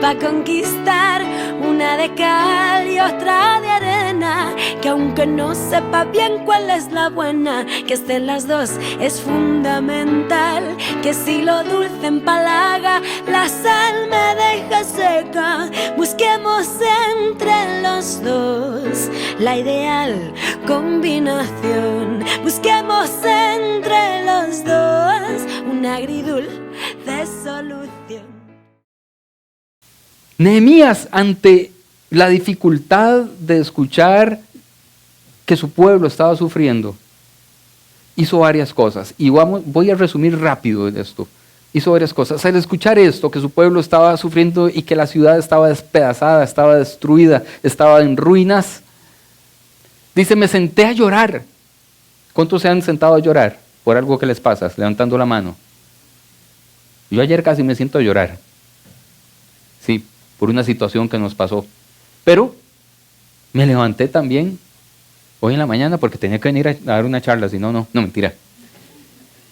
pa' conquistar, una de cal y otra de arena, que aunque no sepa bien cuál es la buena, que estén las dos es fundamental, que si lo dulce empalaga, la sal me deja seca. Busquemos entre los dos la ideal combinación, busquemos entre los dos una agridulce solución. Nehemías, ante la dificultad de escuchar que su pueblo estaba sufriendo, hizo varias cosas. Y voy a resumir rápido esto. Hizo varias cosas. Al escuchar esto, que su pueblo estaba sufriendo y que la ciudad estaba despedazada, estaba destruida, estaba en ruinas, dice, me senté a llorar. ¿Cuántos se han sentado a llorar por algo que les pasa? Levantando la mano. Yo ayer casi me siento a llorar. Sí, por una situación que nos pasó. Pero me levanté también hoy en la mañana porque tenía que venir a dar una charla, si no, mentira.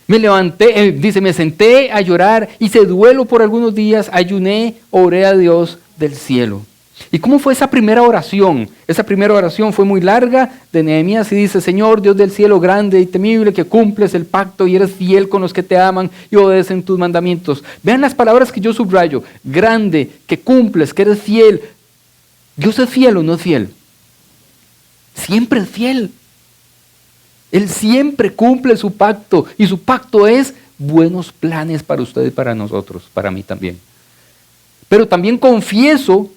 Me levanté, dice, me senté a llorar, hice duelo por algunos días, ayuné, oré a Dios del cielo. ¿Y cómo fue esa primera oración? Esa primera oración fue muy larga de Nehemías y dice, Señor, Dios del cielo grande y temible, que cumples el pacto y eres fiel con los que te aman y obedecen tus mandamientos. Vean las palabras que yo subrayo. Grande, que cumples, que eres fiel. ¿Dios es fiel o no es fiel? Siempre es fiel. Él siempre cumple su pacto y su pacto es buenos planes para ustedes y para nosotros, para mí también. Pero también confieso,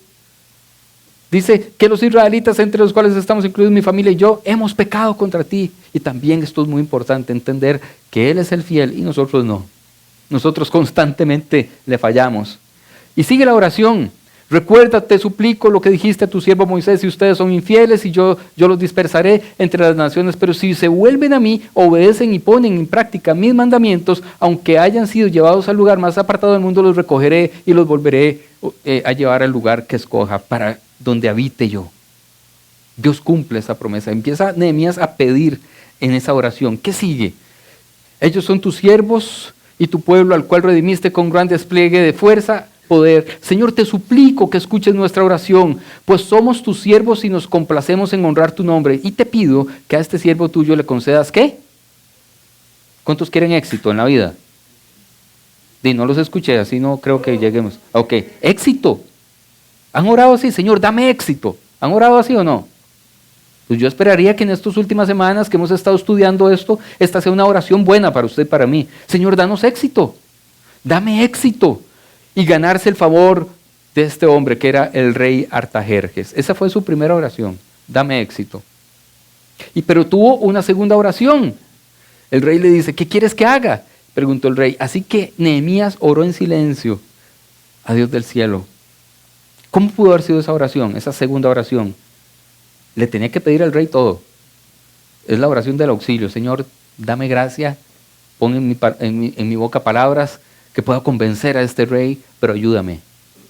dice que los israelitas, entre los cuales estamos incluidos mi familia y yo, hemos pecado contra ti. Y también esto es muy importante, entender que Él es el fiel y nosotros no. Nosotros constantemente le fallamos. Y sigue la oración. Recuerda, te suplico lo que dijiste a tu siervo Moisés, si ustedes son infieles y yo los dispersaré entre las naciones, pero si se vuelven a mí, obedecen y ponen en práctica mis mandamientos, aunque hayan sido llevados al lugar más apartado del mundo, los recogeré y los volveré a llevar al lugar que escoja para donde habite yo. Dios cumple esa promesa. Empieza Nehemías a pedir en esa oración. ¿Qué sigue? Ellos son tus siervos y tu pueblo al cual redimiste con gran despliegue de fuerza, poder. Señor, te suplico que escuches nuestra oración, pues somos tus siervos y nos complacemos en honrar tu nombre. Y te pido que a este siervo tuyo le concedas, ¿qué? ¿Cuántos quieren éxito en la vida? No los escuché, así no creo que lleguemos. Ok, éxito. ¿Han orado así? Señor, dame éxito. ¿Han orado así o no? Pues yo esperaría que en estas últimas semanas que hemos estado estudiando esto, esta sea una oración buena para usted y para mí. Señor, danos éxito. Dame éxito. Y ganarse el favor de este hombre que era el rey Artajerjes. Esa fue su primera oración. Dame éxito. Pero tuvo una segunda oración. El rey le dice, ¿qué quieres que haga? Preguntó el rey. Así que Nehemías oró en silencio a Dios del cielo. ¿Cómo pudo haber sido esa oración, esa segunda oración? Le tenía que pedir al rey todo. Es la oración del auxilio. Señor, dame gracia, pon en mi boca palabras que pueda convencer a este rey, pero ayúdame.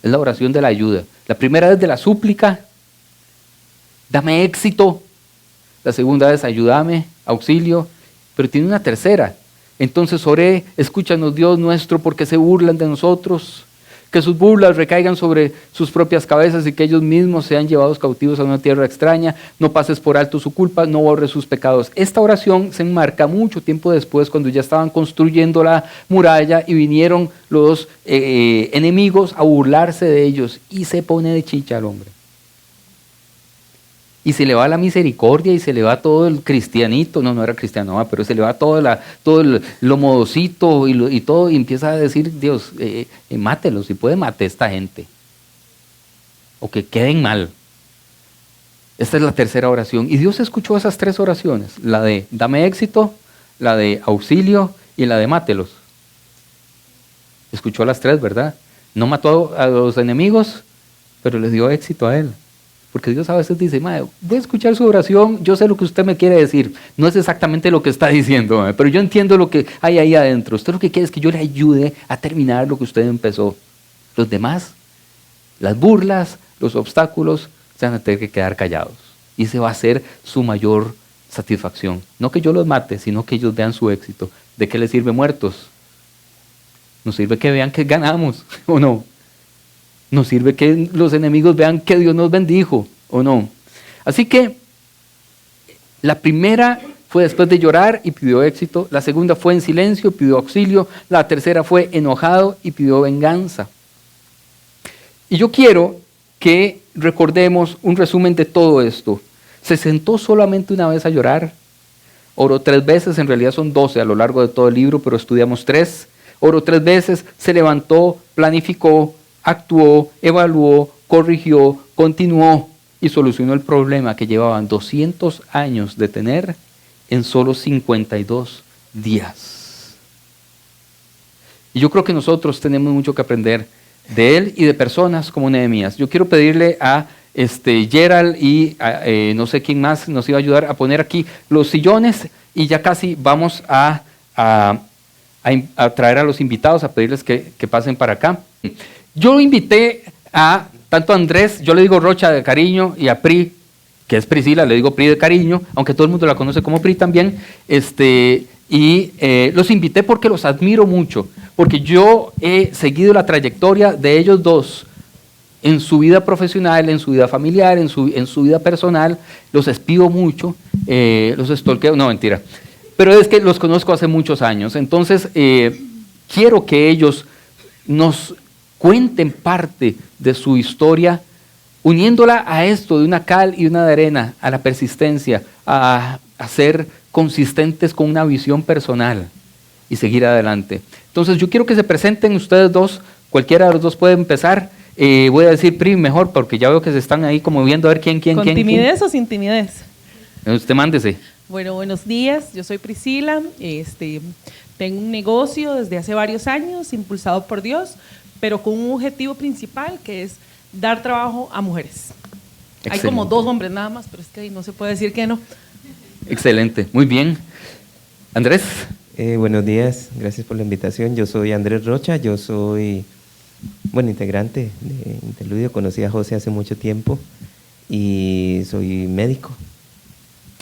Es la oración de la ayuda. La primera es de la súplica, dame éxito. La segunda es ayúdame, auxilio, pero tiene una tercera. Entonces oré, escúchanos Dios nuestro, porque se burlan de nosotros, que sus burlas recaigan sobre sus propias cabezas y que ellos mismos sean llevados cautivos a una tierra extraña. No pases por alto su culpa, no borres sus pecados. Esta oración se enmarca mucho tiempo después, cuando ya estaban construyendo la muralla y vinieron los enemigos a burlarse de ellos, y se pone de chicha al hombre. Y se le va la misericordia y se le va todo el cristianito, no era cristiano, pero se le va todo lo modosito y todo, y empieza a decir, Dios, mátelos, si puede mate a esta gente, o que queden mal. Esta es la tercera oración, y Dios escuchó esas tres oraciones, la de dame éxito, la de auxilio y la de mátelos. Escuchó las tres, ¿verdad? No mató a los enemigos, pero les dio éxito a él. Porque Dios a veces dice, voy a escuchar su oración, yo sé lo que usted me quiere decir. No es exactamente lo que está diciendo, pero yo entiendo lo que hay ahí adentro. Usted lo que quiere es que yo le ayude a terminar lo que usted empezó. Los demás, las burlas, los obstáculos, se van a tener que quedar callados. Y ese va a ser su mayor satisfacción. No que yo los mate, sino que ellos vean su éxito. ¿De qué les sirve muertos? Nos sirve que vean que ganamos, ¿o no? Nos sirve que los enemigos vean que Dios nos bendijo, ¿o no? Así que la primera fue después de llorar y pidió éxito, la segunda fue en silencio, pidió auxilio, la tercera fue enojado y pidió venganza. Y yo quiero que recordemos un resumen de todo esto. Se sentó solamente una vez a llorar, oró 3 veces, en realidad son 12 a lo largo de todo el libro, pero estudiamos 3. Oró 3 veces, se levantó, planificó, actuó, evaluó, corrigió, continuó y solucionó el problema que llevaban 200 años de tener en solo 52 días. Y yo creo que nosotros tenemos mucho que aprender de él y de personas como Nehemías. Yo quiero pedirle a Gerald y no sé quién más nos iba a ayudar a poner aquí los sillones y ya casi vamos a traer a los invitados, a pedirles que pasen para acá. Yo invité a tanto a Andrés, yo le digo Rocha de cariño, y a Pri, que es Priscila, le digo Pri de cariño, aunque todo el mundo la conoce como Pri también, los invité porque los admiro mucho, porque yo he seguido la trayectoria de ellos dos en su vida profesional, en su vida familiar, en su vida personal. Los espío mucho, los stalkeo, no, mentira, pero es que los conozco hace muchos años. Entonces quiero que ellos nos cuenten parte de su historia, uniéndola a esto de una cal y una de arena, a la persistencia, a ser consistentes con una visión personal y seguir adelante. Entonces yo quiero que se presenten ustedes dos, cualquiera de los dos puede empezar. Voy a decir Pri mejor, porque ya veo que se están ahí como viendo a ver quién. ¿Con timidez o sin timidez? Usted mándese. Bueno, buenos días, yo soy Priscila, tengo un negocio desde hace varios años, impulsado por Dios, pero con un objetivo principal que es dar trabajo a mujeres. Excelente. Hay como 2 hombres nada más, pero es que no se puede decir que no. Excelente, muy bien. Andrés. Buenos días, gracias por la invitación. Yo soy Andrés Rocha, yo soy, integrante de Interludio. Conocí a José hace mucho tiempo y soy médico.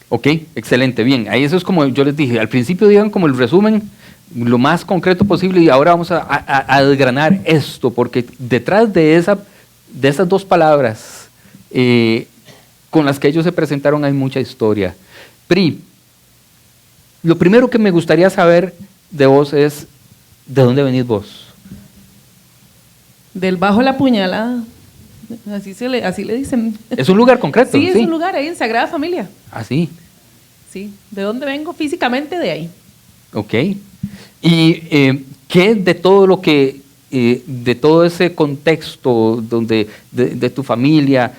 Ok, excelente, bien. Ahí eso es como yo les dije, al principio digan como el resumen, lo más concreto posible, y ahora vamos a desgranar esto, porque detrás de esas 2 palabras con las que ellos se presentaron hay mucha historia. Pri, lo primero que me gustaría saber de vos es, ¿de dónde venís vos? Del Bajo La Puñalada, así le dicen. ¿Es un lugar concreto? Sí, es un lugar ahí en Sagrada Familia. ¿Ah, sí? Sí, ¿de dónde vengo físicamente? De ahí. Ok. ¿Y qué de todo lo que, de todo ese contexto donde, de tu familia,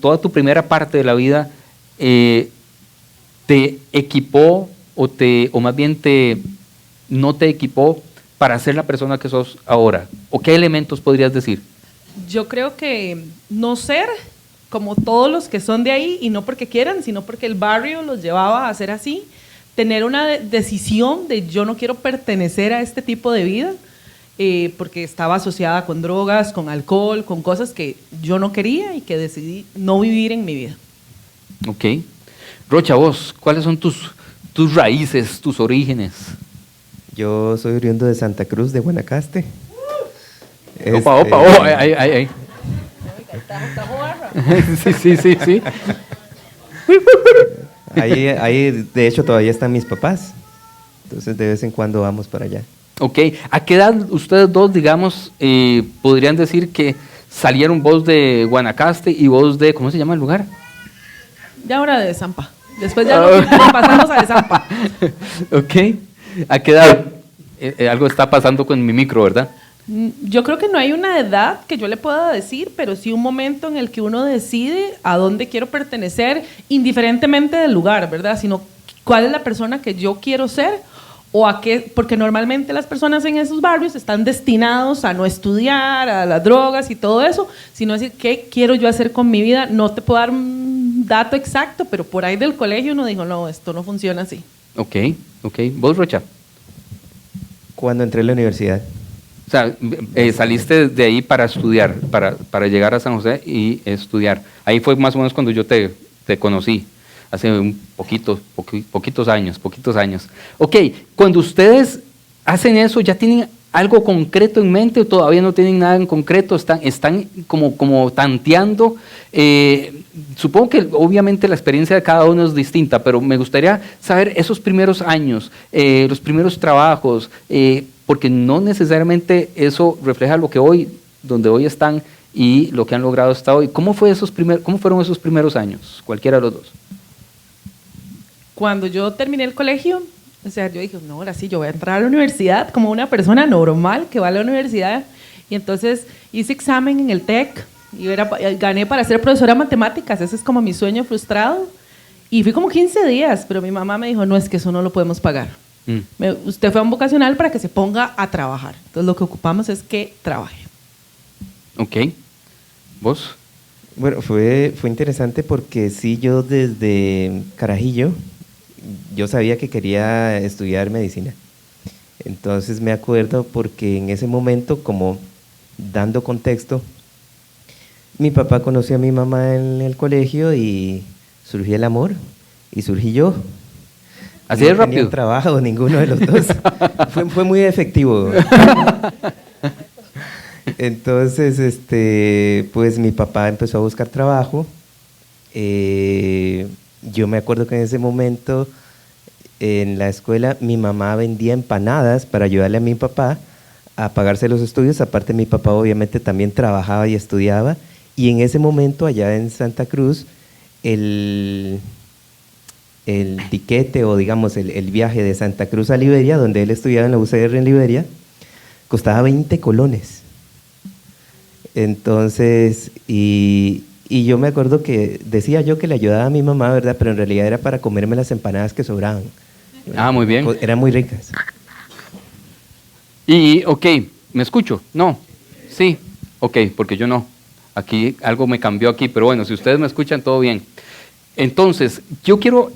toda tu primera parte de la vida, te equipó o más bien no te equipó para ser la persona que sos ahora? ¿O qué elementos podrías decir? Yo creo que no ser como todos los que son de ahí, y no porque quieran, sino porque el barrio los llevaba a ser así. Tener una decisión de yo no quiero pertenecer a este tipo de vida, porque estaba asociada con drogas, con alcohol, con cosas que yo no quería y que decidí no vivir en mi vida. Ok. Rocha, vos, ¿cuáles son tus raíces, tus orígenes? Yo soy oriundo de Santa Cruz, de Guanacaste. Opa, ahí. Sí. Ahí, de hecho, todavía están mis papás. Entonces, de vez en cuando vamos para allá. Ok. ¿A qué edad ustedes dos, digamos, podrían decir que salieron vos de Guanacaste y vos de, ¿cómo se llama el lugar? Ya ahora de Zampa. Después ya nos pasamos a de Zampa. Ok. ¿A qué edad? Algo está pasando con mi micro, ¿verdad? Yo creo que no hay una edad que yo le pueda decir, pero sí un momento en el que uno decide a dónde quiero pertenecer, indiferentemente del lugar, ¿verdad? Sino cuál es la persona que yo quiero ser o a qué, porque normalmente las personas en esos barrios están destinados a no estudiar, a las drogas y todo eso, sino decir qué quiero yo hacer con mi vida. No te puedo dar un dato exacto, pero por ahí del colegio uno dijo, no, esto no funciona así. Ok. ¿Vos, Rocha? Cuando entré a la universidad. O sea, saliste de ahí para estudiar, para llegar a San José y estudiar. Ahí fue más o menos cuando yo te conocí, hace poquitos años. Ok, cuando ustedes hacen eso, ¿ya tienen algo concreto en mente o todavía no tienen nada en concreto? ¿Están como tanteando? Supongo que obviamente la experiencia de cada uno es distinta, pero me gustaría saber esos primeros años, los primeros trabajos, porque no necesariamente eso refleja donde hoy están y lo que han logrado hasta hoy. ¿Cómo fueron esos primeros años? Cualquiera de los dos. Cuando yo terminé el colegio, o sea, yo dije, no, ahora sí, yo voy a entrar a la universidad como una persona normal que va a la universidad. Y entonces hice examen en el TEC y gané para ser profesora de matemáticas. Ese es como mi sueño frustrado. Y fui como 15 días, pero mi mamá me dijo, no, es que eso no lo podemos pagar. Usted fue a un vocacional para que se ponga a trabajar. Entonces lo que ocupamos es que trabaje. Ok. ¿Vos? Bueno, fue interesante porque sí, yo desde carajillo, yo sabía que quería estudiar medicina. Entonces me acuerdo porque en ese momento, como dando contexto, mi papá conoció a mi mamá en el colegio y surgió el amor y surgí yo. Así de rápido. No tenía trabajo, ninguno de los dos. fue muy efectivo. Entonces, pues mi papá empezó a buscar trabajo. Yo me acuerdo que en ese momento en la escuela mi mamá vendía empanadas para ayudarle a mi papá a pagarse los estudios. Aparte, mi papá obviamente también trabajaba y estudiaba. Y en ese momento, allá en Santa Cruz, el tiquete o digamos el viaje de Santa Cruz a Liberia, donde él estudiaba en la UCR en Liberia, costaba 20 colones. Entonces, y yo me acuerdo que decía yo que le ayudaba a mi mamá, ¿verdad? Pero en realidad era para comerme las empanadas que sobraban. Ah, muy bien. Eran muy ricas. Y, ok, ¿me escucho? No. Sí. Ok, porque yo no. Aquí algo me cambió aquí, pero bueno, si ustedes me escuchan, todo bien. Entonces, yo quiero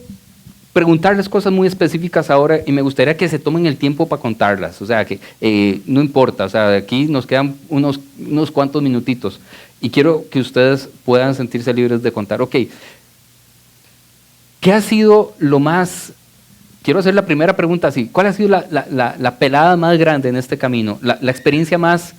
preguntarles cosas muy específicas ahora y me gustaría que se tomen el tiempo para contarlas. O sea, que no importa, o sea, aquí nos quedan unos cuantos minutitos y quiero que ustedes puedan sentirse libres de contar. Ok, ¿qué ha sido lo más... Quiero hacer la primera pregunta así. ¿Cuál ha sido la pelada más grande en este camino? La experiencia más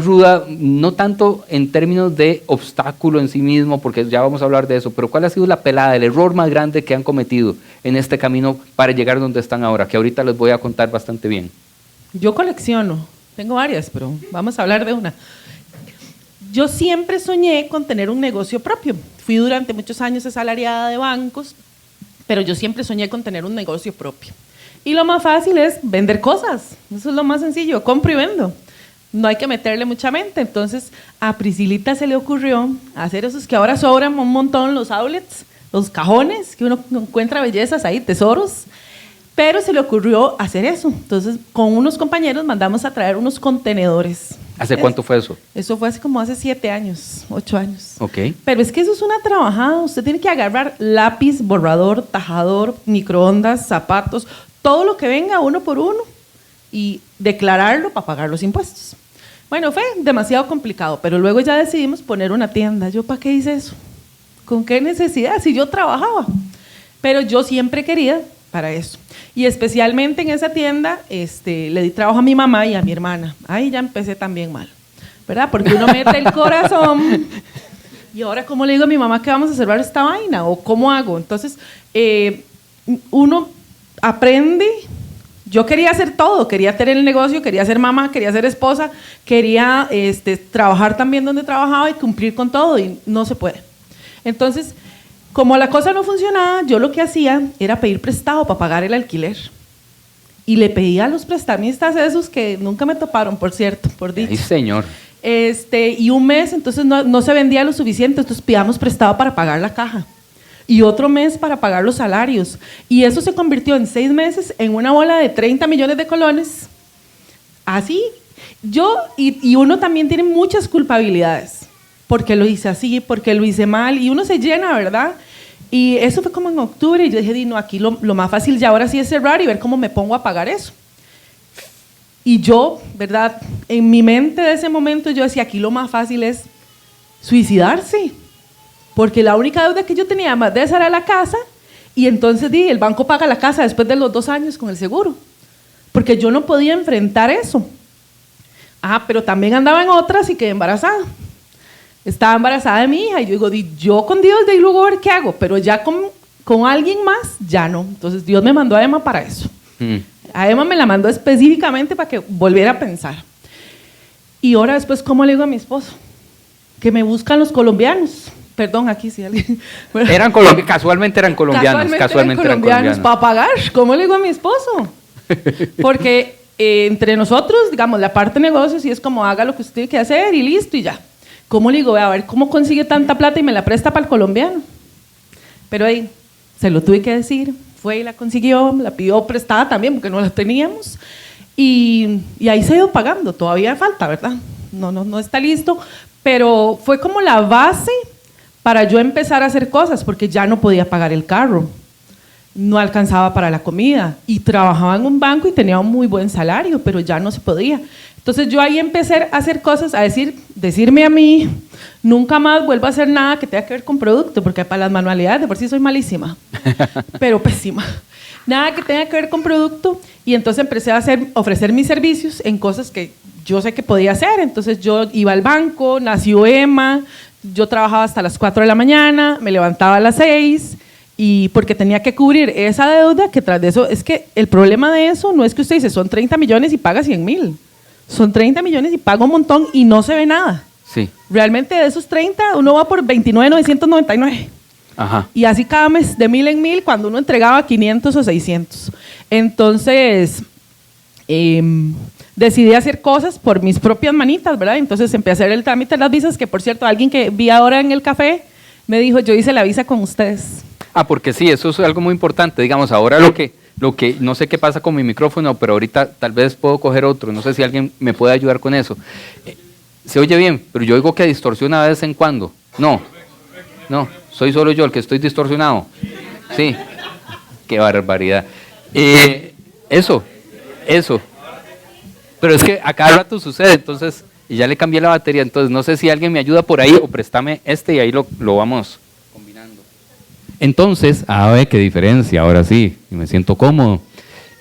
ruda, no tanto en términos de obstáculo en sí mismo, porque ya vamos a hablar de eso, pero ¿cuál ha sido la pelada, el error más grande que han cometido en este camino para llegar donde están ahora? Que ahorita les voy a contar bastante bien. Yo colecciono. Tengo varias, pero vamos a hablar de una. Yo siempre soñé con tener un negocio propio. Fui durante muchos años asalariada de bancos, pero yo siempre soñé con tener un negocio propio. Y lo más fácil es vender cosas. Eso es lo más sencillo, compro y vendo. No hay que meterle mucha mente. Entonces, a Priscilita se le ocurrió hacer esos que ahora sobran un montón, los outlets, los cajones, que uno encuentra bellezas ahí, tesoros. Pero se le ocurrió hacer eso. Entonces, con unos compañeros mandamos a traer unos contenedores. ¿Hace cuánto fue eso? Eso fue hace 7 años, 8 años. Ok. Pero es que eso es una trabajada. Usted tiene que agarrar lápiz, borrador, tajador, microondas, zapatos, todo lo que venga uno por uno y declararlo para pagar los impuestos. Bueno, fue demasiado complicado, pero luego ya decidimos poner una tienda. ¿Yo para qué hice eso? ¿Con qué necesidad? Si yo trabajaba. Pero yo siempre quería para eso. Y especialmente en esa tienda le di trabajo a mi mamá y a mi hermana. Ahí ya empecé también mal, ¿verdad? Porque uno mete el corazón y ahora, ¿cómo le digo a mi mamá que vamos a cerrar esta vaina? ¿O cómo hago? Entonces, uno aprende. Yo quería hacer todo, quería tener el negocio, quería ser mamá, quería ser esposa, quería trabajar también donde trabajaba y cumplir con todo, y no se puede. Entonces, como la cosa no funcionaba, yo lo que hacía era pedir prestado para pagar el alquiler. Y le pedía a los prestamistas esos que nunca me toparon, por cierto, por dicho. Sí, señor. Y un mes, entonces no se vendía lo suficiente, entonces pidamos prestado para pagar la caja. Y otro mes para pagar los salarios. Y eso se convirtió en 6 meses en una bola de 30 millones de colones. Así. Y uno también tiene muchas culpabilidades. Porque lo hice así, porque lo hice mal. Y uno se llena, ¿verdad? Y eso fue como en octubre. Y yo dije, no, aquí lo más fácil ya ahora sí es cerrar y ver cómo me pongo a pagar eso. Y yo, ¿verdad? En mi mente de ese momento yo decía, aquí lo más fácil es suicidarse. Porque la única deuda que yo tenía más de esa era la casa, y entonces el banco paga la casa después de los 2 años con el seguro. Porque yo no podía enfrentar eso. Ajá, pero también andaba en otras y quedé embarazada. Estaba embarazada de mi hija y yo digo, yo con Dios de ahí luego a ver qué hago, pero ya con alguien más, ya no. Entonces Dios me mandó a Emma para eso. A Emma me la mandó específicamente para que volviera a pensar. Y ahora después, ¿cómo le digo a mi esposo? Que me buscan los colombianos. Perdón, aquí sí alguien. Casualmente eran colombianos. Casualmente eran colombianos. Para pagar, ¿cómo le digo a mi esposo? Porque entre nosotros, digamos, la parte de negocios sí es como haga lo que usted tiene que hacer y listo y ya. ¿Cómo le digo? A ver, ¿cómo consigue tanta plata y me la presta para el colombiano? Pero ahí se lo tuve que decir. Fue y la consiguió, la pidió prestada también porque no la teníamos. Y ahí se ha ido pagando. Todavía falta, ¿verdad? No está listo. Pero fue como la base para yo empezar a hacer cosas, porque ya no podía pagar el carro, no alcanzaba para la comida y trabajaba en un banco y tenía un muy buen salario, pero ya no se podía. Entonces yo ahí empecé a hacer cosas, a decirme a mí, nunca más vuelvo a hacer nada que tenga que ver con producto, porque para las manualidades de por sí soy malísima, pero pésima. Nada que tenga que ver con producto, y entonces empecé a ofrecer mis servicios en cosas que yo sé que podía hacer. Entonces yo iba al banco, nació Emma, yo trabajaba hasta las 4 de la mañana, me levantaba a las 6, y porque tenía que cubrir esa deuda, que tras de eso, es que el problema de eso no es que usted dice, son 30 millones y paga 100,000. Son 30 millones y paga un montón y no se ve nada. Sí. Realmente de esos 30, uno va por 29,999. Ajá. Y así cada mes, de 1,000 en 1,000, cuando uno entregaba 500 o 600. Entonces, decidí hacer cosas por mis propias manitas, ¿verdad? Entonces empecé a hacer el trámite de las visas, que por cierto, alguien que vi ahora en el café me dijo, yo hice la visa con ustedes. Porque sí, eso es algo muy importante. Digamos, ahora lo que no sé qué pasa con mi micrófono, pero ahorita tal vez puedo coger otro. No sé si alguien me puede ayudar con eso. Se oye bien, pero yo oigo que distorsiona de vez en cuando. No, soy solo yo el que estoy distorsionado. Sí, qué barbaridad. Eso. Pero es que a cada rato sucede, entonces, y ya le cambié la batería, entonces no sé si alguien me ayuda por ahí o préstame y ahí lo vamos combinando. Entonces, ver qué diferencia, ahora sí, me siento cómodo.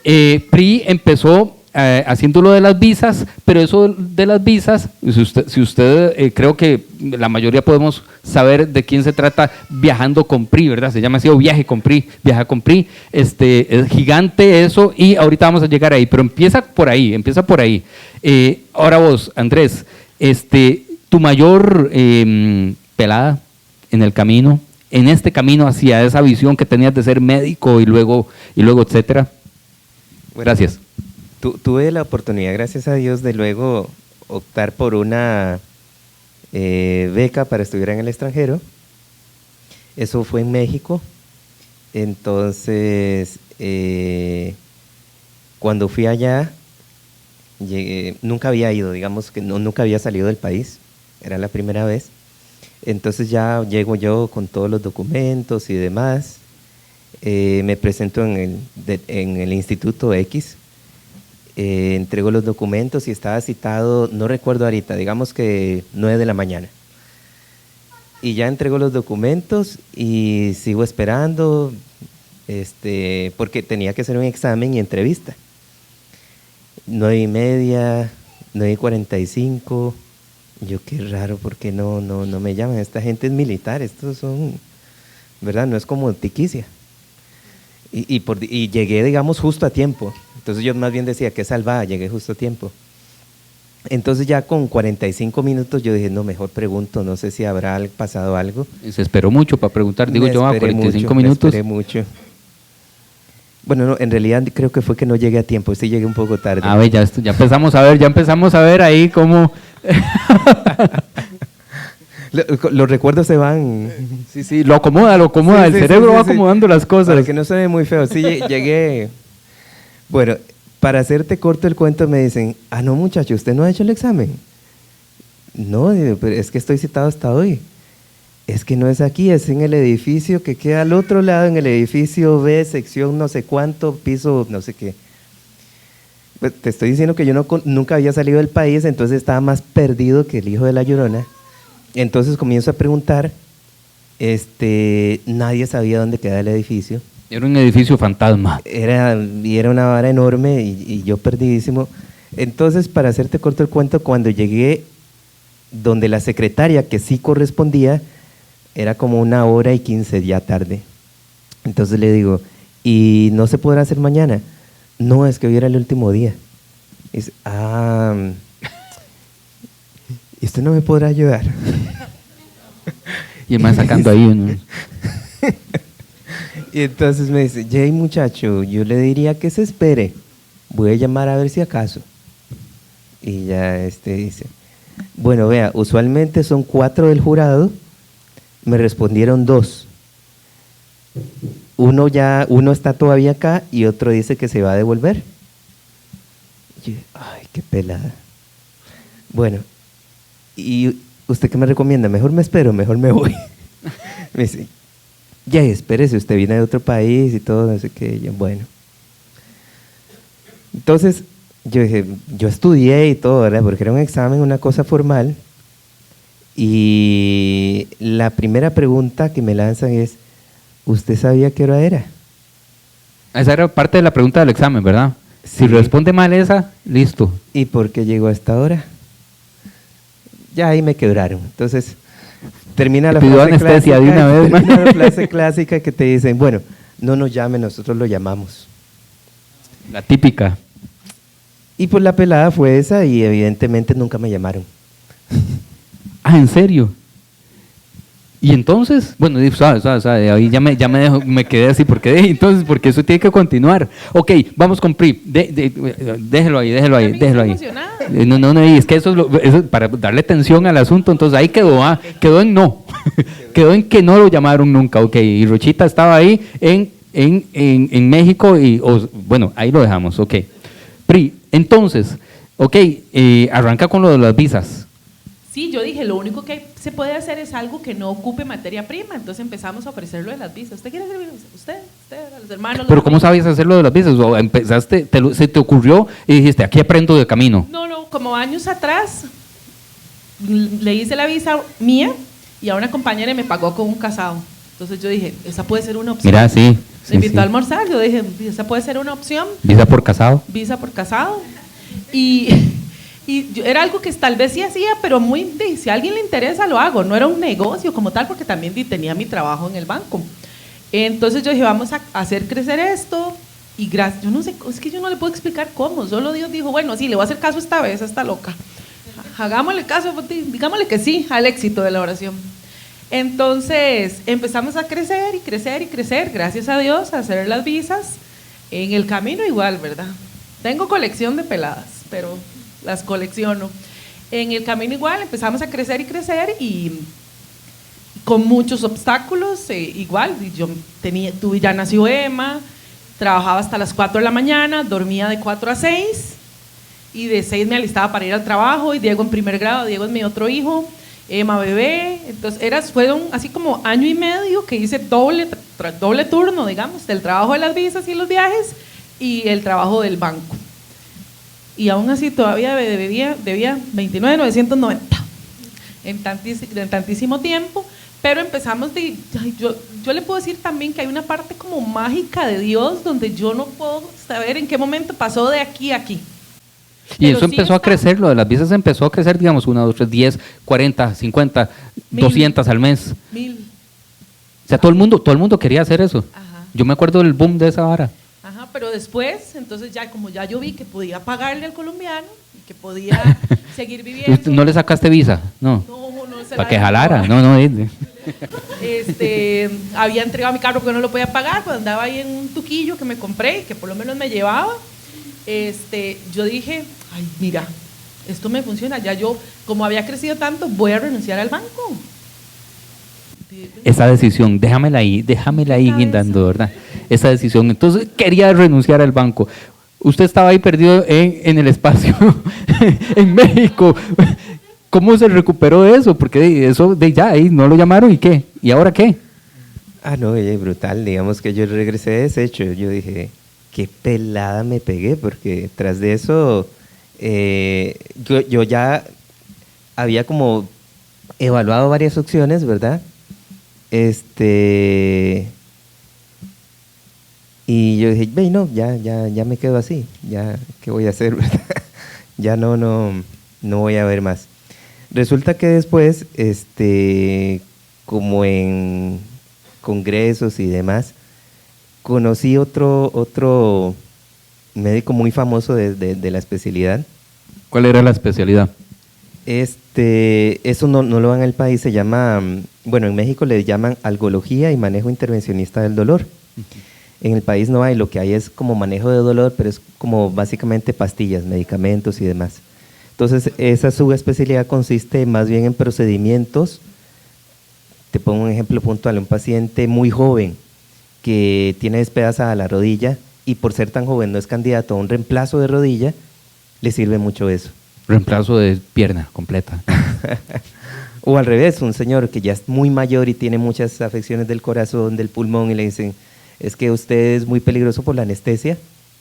PRI empezó haciendo lo de las visas, pero eso de las visas, si usted creo que la mayoría podemos saber de quién se trata, Viajando con PRI, ¿verdad? Se llama así, o Viaja con PRI, es gigante eso, y ahorita vamos a llegar ahí, pero empieza por ahí. Ahora vos, Andrés, tu mayor pelada en el camino, en este camino hacia esa visión que tenías de ser médico y luego etcétera. Gracias. Tuve la oportunidad, gracias a Dios, de luego optar por una beca para estudiar en el extranjero. Eso fue en México. Entonces, cuando fui allá, nunca había ido, digamos que nunca había salido del país, era la primera vez. Entonces ya llego yo con todos los documentos y demás, me presento en el Instituto X, entrego los documentos y estaba citado, no recuerdo ahorita, digamos que 9 de la mañana. Y ya entrego los documentos y sigo esperando, porque tenía que hacer un examen y entrevista. 9:30, 9:45, yo qué raro, porque no me llaman, esta gente es militar, estos son, ¿verdad? No es como tiquicia. Y llegué, digamos, justo a tiempo. Entonces yo más bien decía, qué salvada, llegué justo a tiempo. Entonces ya con 45 minutos yo dije, no, mejor pregunto, no sé si habrá pasado algo. Se esperó mucho para preguntar, digo yo, a 45 minutos. Me esperé mucho. Bueno, no, en realidad creo que fue que no llegué a tiempo, sí llegué un poco tarde. Ya empezamos a ver ahí cómo... Los recuerdos se van. Sí, lo acomoda, el cerebro va acomodando las cosas. Para que no suene muy feo, sí, llegué. Bueno, para hacerte corto el cuento me dicen, no muchacho, ¿usted no ha hecho el examen? No, pero es que estoy citado hasta hoy. Es que no es aquí, es en el edificio que queda al otro lado, en el edificio B, sección no sé cuánto, piso no sé qué. Pues te estoy diciendo que yo nunca había salido del país, entonces estaba más perdido que el hijo de la Llorona. Entonces comienzo a preguntar, nadie sabía dónde quedaba el edificio. Era un edificio fantasma. Era una vara enorme y yo perdidísimo. Entonces, para hacerte corto el cuento, cuando llegué donde la secretaria, que sí correspondía, era como 1:15 ya tarde. Entonces le digo, ¿y no se podrá hacer mañana? No, es que hoy era el último día. Y dice, ¿y usted no me podrá ayudar? Y el man sacando ahí uno. Y entonces me dice, Jay, muchacho, yo le diría que se espere. Voy a llamar a ver si acaso. Y ya dice, bueno, vea, usualmente son 4 del jurado, me respondieron 2. Uno está todavía acá y otro dice que se va a devolver. Y yo, ay, qué pelada. Bueno, ¿y usted qué me recomienda? ¿Mejor me espero, mejor me voy? Me dice, ya, espérese, usted viene de otro país y todo, no sé qué. Y yo, bueno. Entonces, yo dije, yo estudié y todo, ¿verdad? Porque era un examen, una cosa formal. Y la primera pregunta que me lanzan es, ¿usted sabía qué hora era? Esa era parte de la pregunta del examen, ¿verdad? Sí. Si responde mal esa, listo. ¿Y por qué llegó a esta hora? Ya ahí me quebraron. Entonces, termina la Pidió frase anestesia de una vez, termina man. la frase clásica que te dicen, bueno, no nos llame, nosotros lo llamamos. La típica. Y pues la pelada fue esa y evidentemente nunca me llamaron. Ah, ¿en serio? Y entonces, bueno, suave, ahí me quedé así, entonces, porque eso tiene que continuar. Ok, vamos con Pri, déjelo ahí. Emocionada. No, es que eso es para darle tensión al asunto, entonces ahí quedó en no, quedó en que no lo llamaron nunca, ok, y Rochita estaba ahí en México bueno, ahí lo dejamos, ok. Pri, entonces, ok, arranca con lo de las visas. Sí, yo dije, lo único que se puede hacer es algo que no ocupe materia prima. Entonces empezamos a ofrecerlo de las visas. ¿Usted quiere hacer visas? ¿Usted, a los hermanos? Pero ¿cómo sabías hacerlo de las visas? ¿O empezaste, se te ocurrió y dijiste, aquí aprendo de camino? No, como años atrás le hice la visa mía y a una compañera me pagó con un casado. Entonces yo dije, esa puede ser una opción. Mira, sí. Me invitó a almorzar, yo dije, esa puede ser una opción. ¿Visa por casado? Visa por casado. Y era algo que tal vez sí hacía, pero si a alguien le interesa lo hago. No era un negocio como tal, porque también tenía mi trabajo en el banco. Entonces yo dije, vamos a hacer crecer esto. Y yo no sé, es que yo no le puedo explicar cómo. Solo Dios dijo, bueno, sí, le voy a hacer caso esta vez, está loca. Hagámosle caso, digámosle que sí al éxito de la oración. Entonces empezamos a crecer y crecer, gracias a Dios, a hacer las visas. En el camino igual, ¿verdad? Tengo colección de peladas, pero las colecciono. En el camino igual empezamos a crecer y con muchos obstáculos, igual. Ya nació Emma, trabajaba hasta las 4 de la mañana, dormía de 4 a 6 y de 6 me alistaba para ir al trabajo, y Diego en primer grado, Diego es mi otro hijo, Emma bebé. Entonces fueron así como año y medio que hice doble turno, digamos, del trabajo de las visas y los viajes y el trabajo del banco. Y aún así todavía debía 29,990 en tantísimo tiempo, pero empezamos yo le puedo decir también que hay una parte como mágica de Dios donde yo no puedo saber en qué momento pasó de aquí a aquí. Y eso empezó a crecer, lo de las visas empezó a crecer, digamos, 1, 2, 3, 10, 40, 50, 200 al mes. 1000. O sea, todo el mundo quería hacer eso. Ajá. Yo me acuerdo del boom de esa vara. Ajá, pero después, entonces como ya yo vi que podía pagarle al colombiano y que podía seguir viviendo. ¿Usted ¿No le sacaste visa? No. No se Para la que dejó. jalara. No. Había entregado mi carro porque no lo podía pagar, pues andaba ahí en un tuquillo que me compré y que por lo menos me llevaba. Yo dije, ay, mira, esto me funciona. Ya yo, como había crecido tanto, voy a renunciar al banco. Esa decisión, déjamela ahí guindando, ¿verdad? Esa decisión. Entonces quería renunciar al banco. Usted estaba ahí perdido en el espacio, en México. ¿Cómo se recuperó de eso? Porque eso ya ahí no lo llamaron, ¿y qué? ¿Y ahora qué? No, brutal. Digamos que yo regresé deshecho. Yo dije, qué pelada me pegué, porque tras de eso yo ya había como evaluado varias opciones, ¿verdad? Y yo dije, no, ya me quedo así, ya, ¿qué voy a hacer, verdad? ya no voy a ver más. Resulta que después, como en congresos y demás, conocí otro médico muy famoso de la especialidad. ¿Cuál era la especialidad? Eso no lo dan en el país, se llama, bueno, en México le llaman algología y manejo intervencionista del dolor. En el país no hay, lo que hay es como manejo de dolor, pero es como básicamente pastillas, medicamentos y demás. Entonces, esa subespecialidad consiste más bien en procedimientos. Te pongo un ejemplo puntual, un paciente muy joven que tiene despedazada la rodilla y por ser tan joven no es candidato a un reemplazo de rodilla, le sirve mucho eso. Reemplazo de pierna completa. O al revés, un señor que ya es muy mayor y tiene muchas afecciones del corazón, del pulmón, y le dicen, es que usted es muy peligroso por la anestesia,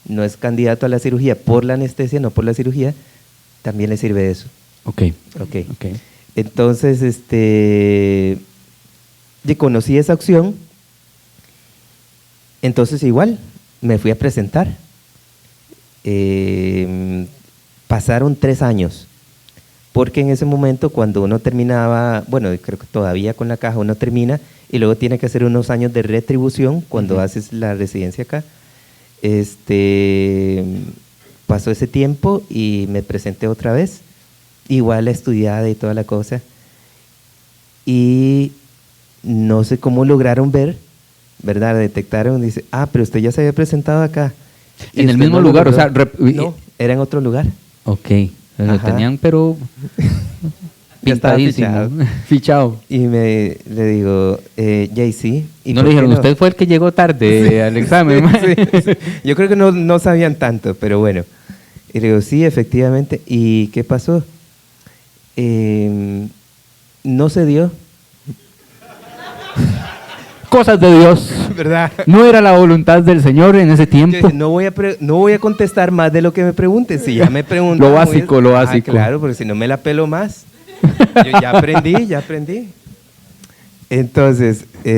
no es candidato a la cirugía por la anestesia, no por la cirugía, también le sirve eso. Ok. Entonces, yo conocí esa opción, entonces igual me fui a presentar. Pasaron 3 años, porque en ese momento cuando uno terminaba, bueno, creo que todavía con la caja uno termina y luego tiene que hacer unos años de retribución cuando haces la residencia acá. Pasó ese tiempo y me presenté otra vez, igual estudiada y toda la cosa, y no sé cómo lograron ver, ¿verdad? Detectaron, dice, pero usted ya se había presentado acá. En el mismo lugar, o sea... No, era en otro lugar. Ok, lo tenían pero Ya estaba pintadísimo, fichado. Y le digo, JC. ¿Y no le dijeron, usted fue el que llegó tarde al examen? Sí. Yo creo que no sabían tanto, pero bueno. Y le digo, sí, efectivamente. ¿Y qué pasó? No se dio. Cosas de Dios. ¿Verdad? No era la voluntad del Señor en ese tiempo. No voy a contestar más de lo que me pregunten. Si ya me preguntan. Lo básico. Claro, porque si no me la pelo más. Yo ya aprendí. Entonces, ya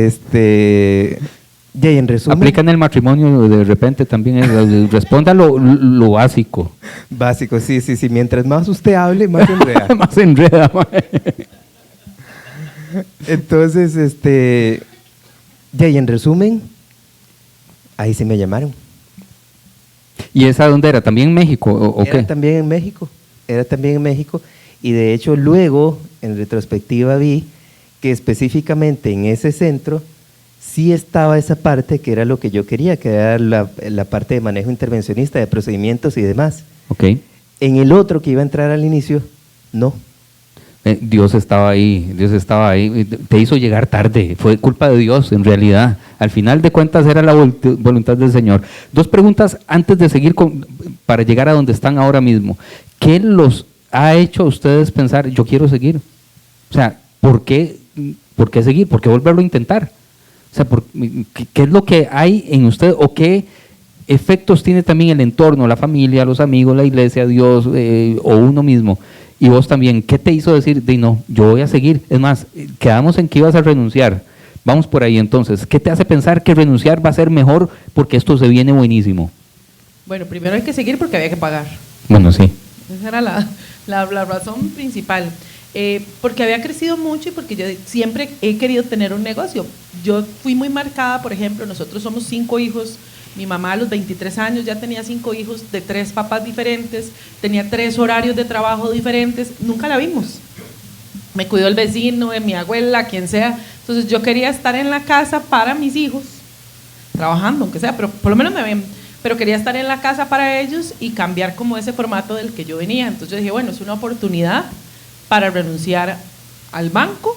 en resumen. Aplica en el matrimonio de repente también. Responda lo básico. Básico, sí. Mientras más usted hable, más enreda. Más enreda. Entonces, ya y en resumen, ahí sí me llamaron. ¿Y esa dónde era? ¿También en México o qué? Era también en México. Y de hecho luego, en retrospectiva, vi que específicamente en ese centro sí estaba esa parte que era lo que yo quería, que era la parte de manejo intervencionista, de procedimientos y demás. Ok. En el otro que iba a entrar al inicio, no. Dios estaba ahí, te hizo llegar tarde, fue culpa de Dios en realidad, al final de cuentas era la voluntad del Señor. 2 preguntas antes de seguir para llegar a donde están ahora mismo. ¿Qué los ha hecho a ustedes pensar, yo quiero seguir? O sea, ¿por qué seguir? ¿Por qué volverlo a intentar? O sea, ¿qué es lo que hay en usted o qué efectos tiene también el entorno, la familia, los amigos, la iglesia, Dios o uno mismo? Y vos también, ¿qué te hizo decir, no, yo voy a seguir? Es más, quedamos en que ibas a renunciar. Vamos por ahí entonces. ¿Qué te hace pensar que renunciar va a ser mejor porque esto se viene buenísimo? Bueno, primero hay que seguir porque había que pagar. Bueno, sí. Esa era la razón principal. Porque había crecido mucho y porque yo siempre he querido tener un negocio. Yo fui muy marcada, por ejemplo, nosotros somos 5 hijos. Mi mamá a los 23 años ya tenía 5 hijos de 3 papás diferentes, tenía 3 horarios de trabajo diferentes, nunca la vimos. Me cuidó el vecino, mi abuela, quien sea. Entonces yo quería estar en la casa para mis hijos, trabajando, aunque sea, pero por lo menos me ven. Pero quería estar en la casa para ellos y cambiar como ese formato del que yo venía. Entonces yo dije, bueno, es una oportunidad para renunciar al banco.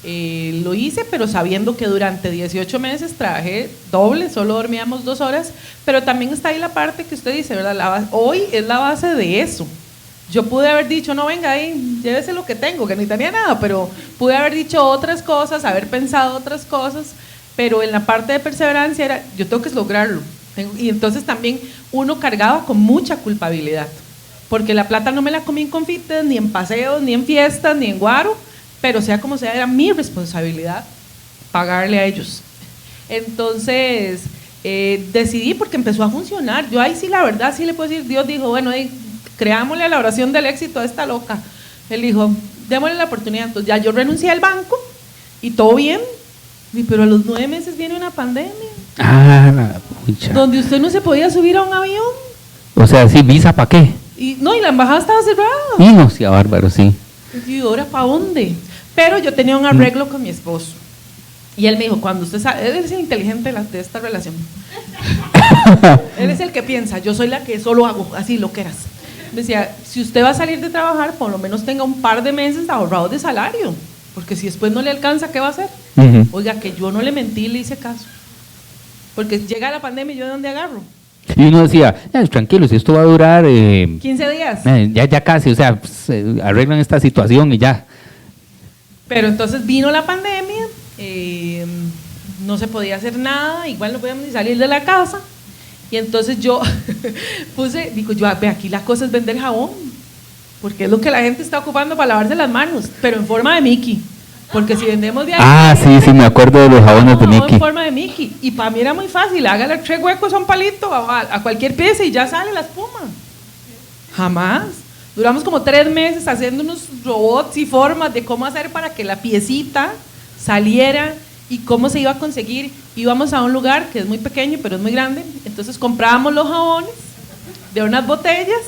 Lo hice, pero sabiendo que durante 18 meses trabajé doble, solo dormíamos 2 horas, pero también está ahí la parte que usted dice, ¿verdad? Hoy es la base de eso. Yo pude haber dicho, no, venga ahí, llévese lo que tengo, que ni tenía nada, pero pude haber dicho otras cosas, haber pensado otras cosas, pero en la parte de perseverancia era, yo tengo que lograrlo. Y entonces también uno cargaba con mucha culpabilidad, porque la plata no me la comí en confites, ni en paseos, ni en fiestas, ni en guaro, pero sea como sea, era mi responsabilidad pagarle a ellos. Entonces, decidí porque empezó a funcionar. Yo ahí sí, la verdad, sí le puedo decir, Dios dijo, bueno, creámosle a la oración del éxito a esta loca. Él dijo, démosle la oportunidad. Entonces ya yo renuncié al banco y todo bien. Pero a los 9 meses viene una pandemia. Pucha. Donde usted no se podía subir a un avión. O sea, sí, ¿visa para qué? Y la embajada estaba cerrada. Y no, sí, bárbaro, sí. Y ahora, ¿para dónde? Pero yo tenía un arreglo con mi esposo. Y él me dijo, cuando usted sabe, él es el inteligente de esta relación. Él es el que piensa, yo soy la que solo hago, así lo que eras. Decía, si usted va a salir de trabajar, por lo menos tenga un par de meses ahorrados de salario. Porque si después no le alcanza, ¿qué va a hacer? Oiga, que yo no le mentí, le hice caso. Porque llega la pandemia y yo ¿de dónde agarro? Y uno decía, tranquilo, si esto va a durar 15 días. Ya casi, o sea, pues, arreglan esta situación y ya. Pero entonces vino la pandemia, no se podía hacer nada, igual no podíamos ni salir de la casa. Y entonces yo digo, ve, aquí la cosa es vender jabón, porque es lo que la gente está ocupando para lavarse las manos, pero en forma de Mickey. Porque si vendemos de ahí, sí, me acuerdo de los jabones de Mickey. En forma de Mickey. Y para mí era muy fácil, hágale 3 huecos a un palito, a cualquier pieza y ya sale la espuma. Jamás. Duramos como 3 meses haciendo unos robots y formas de cómo hacer para que la piecita saliera y cómo se iba a conseguir. Íbamos a un lugar que es muy pequeño, pero es muy grande. Entonces comprábamos los jabones de unas botellas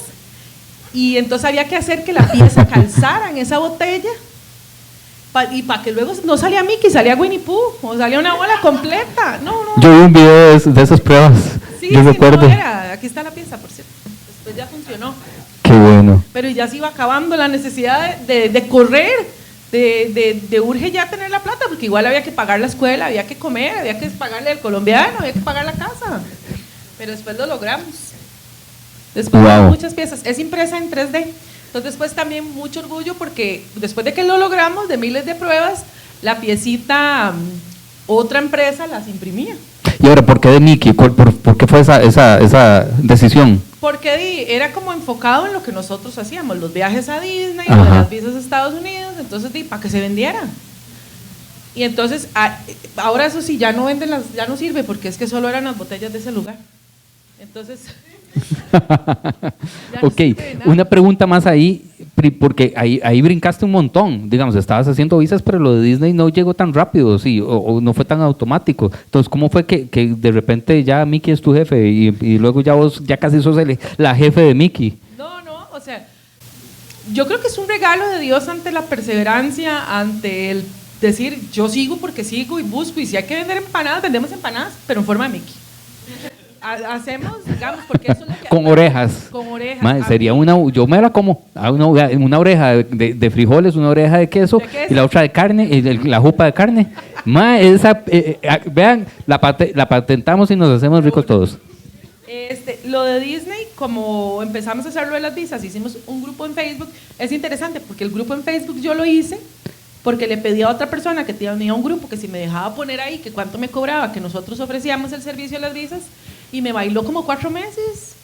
y entonces había que hacer que la pieza calzara en esa botella. Y para que luego no salía Mickey, salía Winnie Pooh, o salía una bola completa. No. Yo vi un video de esas pruebas. Sí, yo recuerdo. Aquí está la pieza, por cierto. Después ya funcionó. Qué bueno. Pero ya se iba acabando la necesidad de correr, de urge ya tener la plata, porque igual había que pagar la escuela, había que comer, había que pagarle al colombiano, había que pagar la casa. Pero después lo logramos. Después de muchas piezas. Es impresa en 3D. Entonces después también mucho orgullo porque después de que lo logramos, de miles de pruebas, la piecita, otra empresa las imprimía. ¿Y ahora por qué de Mickey? ¿Por qué fue esa decisión? Porque era como enfocado en lo que nosotros hacíamos, los viajes a Disney, las visas a Estados Unidos, entonces para que se vendiera. Y entonces, ahora eso sí, ya no venden ya no sirve porque es que solo eran las botellas de ese lugar. Entonces... Ok, una pregunta más ahí, porque ahí brincaste un montón, digamos, estabas haciendo visas, pero lo de Disney no llegó tan rápido, sí, o no fue tan automático. Entonces, ¿cómo fue que de repente ya Mickey es tu jefe y luego ya vos ya casi sos la jefe de Mickey? No, o sea, yo creo que es un regalo de Dios ante la perseverancia, ante el decir, yo sigo porque sigo y busco, y si hay que vender empanadas, vendemos empanadas, pero en forma de Mickey. Hacemos, digamos, porque eso es lo que con orejas. Con orejas. Madre, sería yo me la como. Una oreja de frijoles, una oreja de queso, y la otra de carne, la jupa de carne. Madre, vean, la patentamos y nos hacemos ricos todos. Lo de Disney, como empezamos a hacerlo de las visas, hicimos un grupo en Facebook. Es interesante porque el grupo en Facebook yo lo hice porque le pedí a otra persona que tenía un grupo que si me dejaba poner ahí, que cuánto me cobraba, que nosotros ofrecíamos el servicio de las visas, y me bailó como 4 meses.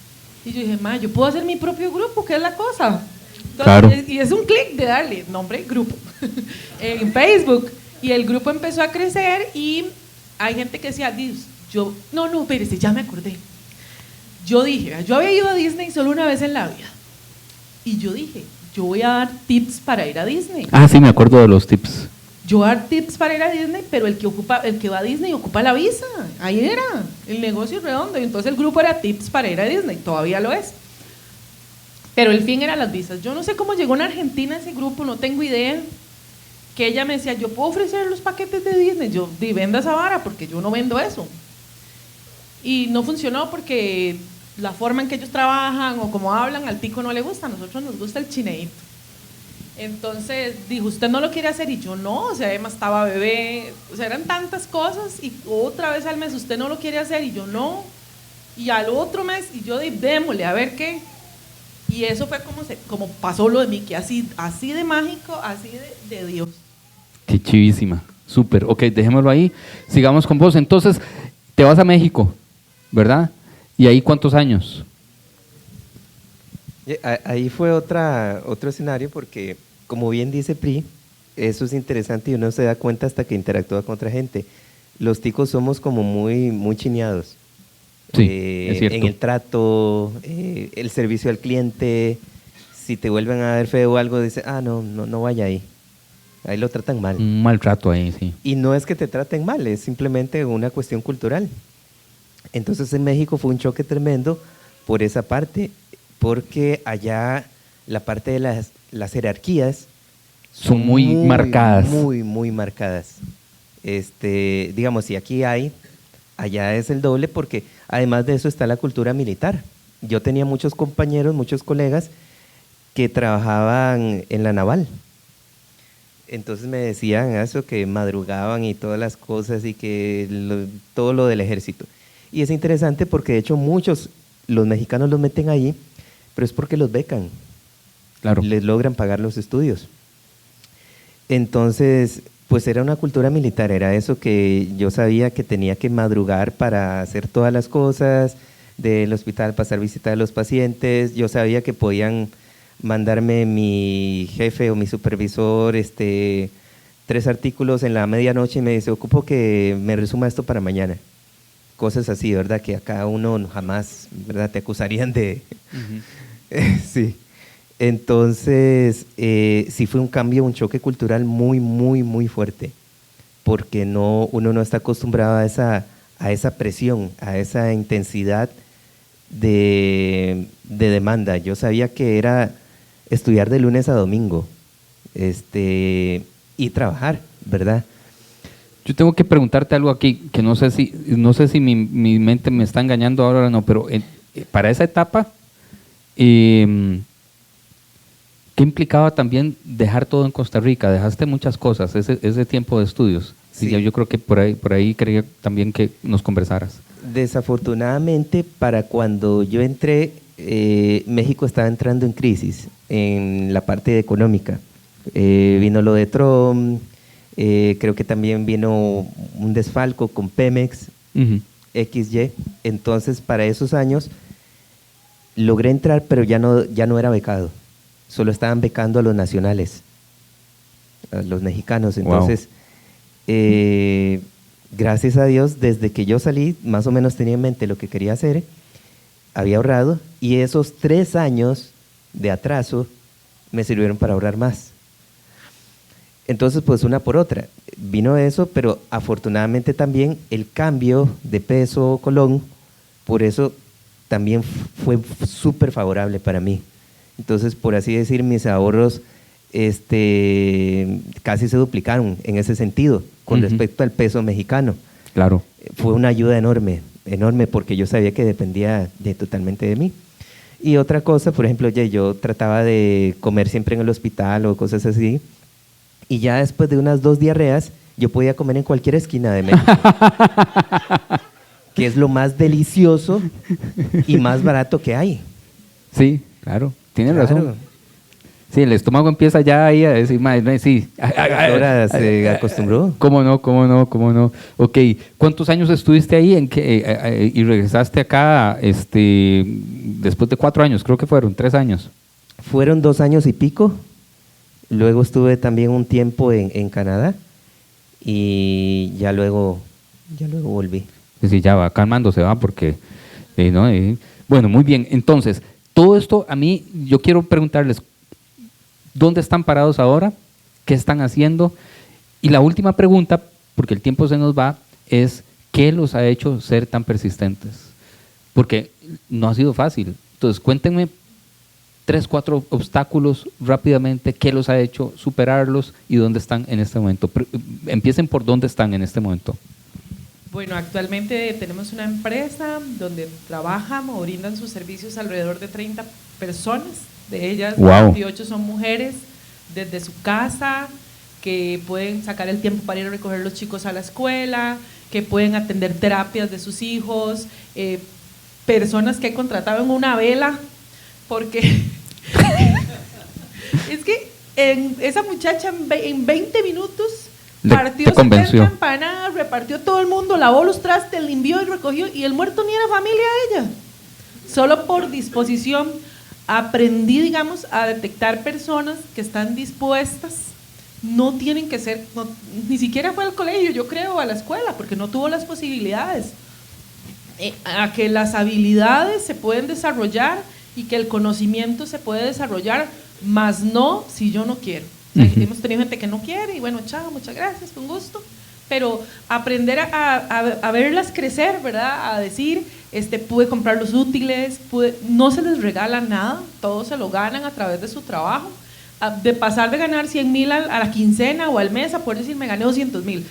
Y yo dije, yo puedo hacer mi propio grupo, ¿qué es la cosa? Entonces, claro. Y es un clic de darle nombre, grupo, en Facebook. Y el grupo empezó a crecer y hay gente que decía, no, espérese, ya me acordé. Yo dije, yo había ido a Disney solo una vez en la vida. Y yo dije, yo voy a dar tips para ir a Disney. Sí, me acuerdo de los tips. Yo voy a dar tips para ir a Disney, pero el que va a Disney ocupa la visa. Ahí era, el negocio redondo. Y entonces el grupo era tips para ir a Disney, todavía lo es. Pero el fin era las visas. Yo no sé cómo llegó en Argentina ese grupo, no tengo idea. Que ella me decía, yo puedo ofrecer los paquetes de Disney. Yo venda esa vara porque yo no vendo eso. Y no funcionó porque la forma en que ellos trabajan o como hablan, al tico no le gusta, a nosotros nos gusta el chineíto. Entonces dijo, usted no lo quiere hacer, y yo no, o sea, Emma estaba bebé, o sea, eran tantas cosas, y otra vez al mes, usted no lo quiere hacer, y yo no, y al otro mes, y yo démosle, a ver qué, y eso fue como pasó lo de Mickey, así de mágico, así de Dios. Qué chivísima, súper, ok, dejémoslo ahí, sigamos con vos. Entonces, te vas a México, ¿verdad? ¿Y ahí cuántos años? Ahí fue otro escenario porque, como bien dice Pri, eso es interesante y uno se da cuenta hasta que interactúa con otra gente. Los ticos somos como muy chineados. Sí, es cierto. En el trato, el servicio al cliente, si te vuelven a ver feo o algo, dice, no vaya ahí. Ahí lo tratan mal. Un maltrato ahí, sí. Y no es que te traten mal, es simplemente una cuestión cultural. Entonces en México fue un choque tremendo por esa parte, porque allá la parte de las jerarquías Son muy marcadas. Muy, muy marcadas. Digamos, si aquí hay, allá es el doble, porque además de eso está la cultura militar. Yo tenía muchos compañeros, muchos colegas que trabajaban en la naval. Entonces me decían eso, que madrugaban y todas las cosas y que todo lo del ejército. Y es interesante porque de hecho los mexicanos los meten ahí, pero es porque los becan. Claro. Les logran pagar los estudios. Entonces, pues era una cultura militar, era eso que yo sabía que tenía que madrugar para hacer todas las cosas del hospital, pasar visita a los pacientes. Yo sabía que podían mandarme mi jefe o mi supervisor 3 artículos en la medianoche y me dice, ocupo que me resuma esto para mañana. Cosas así, ¿verdad? Que acá uno jamás, ¿verdad? Te acusarían de... Sí. Entonces, sí fue un cambio, un choque cultural muy, muy, muy fuerte, porque uno no está acostumbrado a esa presión, a esa intensidad de demanda. Yo sabía que era estudiar de lunes a domingo y trabajar, ¿verdad? Yo tengo que preguntarte algo aquí, que no sé si mi mente me está engañando ahora o no, pero para esa etapa, ¿qué implicaba también dejar todo en Costa Rica? Dejaste muchas cosas, ese tiempo de estudios. Sí. Yo creo que por ahí quería también que nos conversaras. Desafortunadamente, para cuando yo entré, México estaba entrando en crisis en la parte económica. Vino lo de Trump, creo que también vino un desfalco con Pemex, XY. Entonces, para esos años, logré entrar, pero ya no era becado. Solo estaban becando a los nacionales, a los mexicanos. Entonces, gracias a Dios, desde que yo salí, más o menos tenía en mente lo que quería hacer, había ahorrado, y esos 3 años de atraso me sirvieron para ahorrar más. Entonces, pues una por otra, vino eso, pero afortunadamente también el cambio de peso colón, por eso también fue súper favorable para mí. Entonces, por así decir, mis ahorros casi se duplicaron en ese sentido con respecto al peso mexicano. Claro. Fue una ayuda enorme, enorme, porque yo sabía que dependía totalmente de mí. Y otra cosa, por ejemplo, yo trataba de comer siempre en el hospital o cosas así, y ya después de unas 2 diarreas, yo podía comer en cualquier esquina de México, que es lo más delicioso y más barato que hay. Sí, claro, tienes razón. Sí, el estómago empieza ya ahí a decir, sí. Ahora se acostumbró. ¿Cómo no? Ok, ¿cuántos años estuviste ahí y regresaste acá después de 4 años? Creo que fueron 3 años. Fueron 2 años y pico. Luego estuve también un tiempo en Canadá y ya luego volví. Sí, ya va calmándose, va, porque... Bueno, muy bien. Entonces, todo esto a mí, yo quiero preguntarles, ¿dónde están parados ahora? ¿Qué están haciendo? Y la última pregunta, porque el tiempo se nos va, es ¿qué los ha hecho ser tan persistentes? Porque no ha sido fácil. Entonces, cuéntenme 3, 4 obstáculos rápidamente, ¿qué los ha hecho superarlos y dónde están en este momento? Empiecen por dónde están en este momento. Bueno, actualmente tenemos una empresa donde trabajan o brindan sus servicios alrededor de 30 personas. De ellas, 28 son mujeres, desde su casa, que pueden sacar el tiempo para ir a recoger a los chicos a la escuela, que pueden atender terapias de sus hijos, personas que he contratado en una vela, porque es que esa muchacha en 20 minutos partió 70 empanadas, repartió todo el mundo, lavó los trastes, limpió y recogió, y el muerto ni era familia de ella. Solo por disposición aprendí, digamos, a detectar personas que están dispuestas, no tienen que ser, ni siquiera fue al colegio, yo creo, a la escuela, porque no tuvo las posibilidades, a que las habilidades se pueden desarrollar y que el conocimiento se puede desarrollar, más no si yo no quiero. O sea, hemos tenido gente que no quiere y bueno, chao, muchas gracias, con gusto. Pero aprender a verlas crecer, ¿verdad? A decir, pude comprar los útiles, no se les regala nada, todo se lo ganan a través de su trabajo. De pasar de ganar 100,000 a la quincena o al mes a poder decir, me gané 200,000.